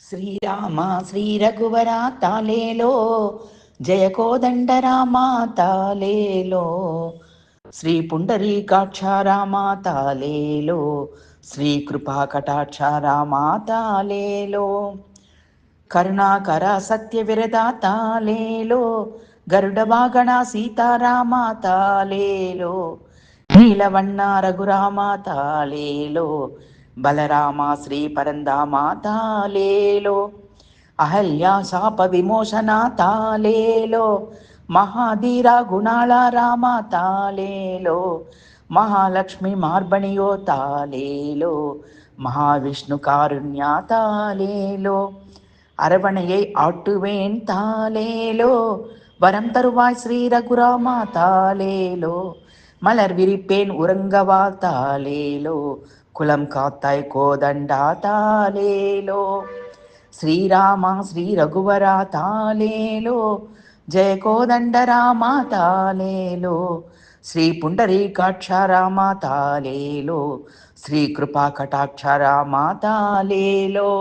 శ్రీరామ శ్రీ రఘువర తాలేలో, జయ కోదండ రామ తాలేలో, శ్రీ పుండరీకాక్ష రామ తాలేలో, శ్రీ కృపా కటాక్ష రామ తాలేలో, కరుణాకర సత్య విరద తాలేలో, గరుడ వాగణ సీతారామ తాలేలో, నీలవన్న రఘురామ తాలేలో, బలరామ శ్రీ పరందామ తాలేలో, అహల్యా శాప విమోచన తాలేలో, మహాధీర గుణాల రామ తాలేలో, మహాలక్ష్మి మార్బణియో తాలేలో, మహావిష్ణు కారుణ్య తాలేలో, அரவணையை ஆட்டுவேன் தாலேலோ, வரம் தருவாய் ஸ்ரீ ரகுராமா தாலேலோ, மலர் விரிப்பேன் உறங்கவா தாலேலோ, குலம் காத்தாய் கோதண்டா தாலேலோ, శ్రీరామ శ్రీ రఘువర తాలేలో, జయ కోదండ రామ తాలేలో, శ్రీ పుండరీకాక్ష రామ తాలేలో, శ్రీ కృపా కటాక్ష రామ తాలేలో.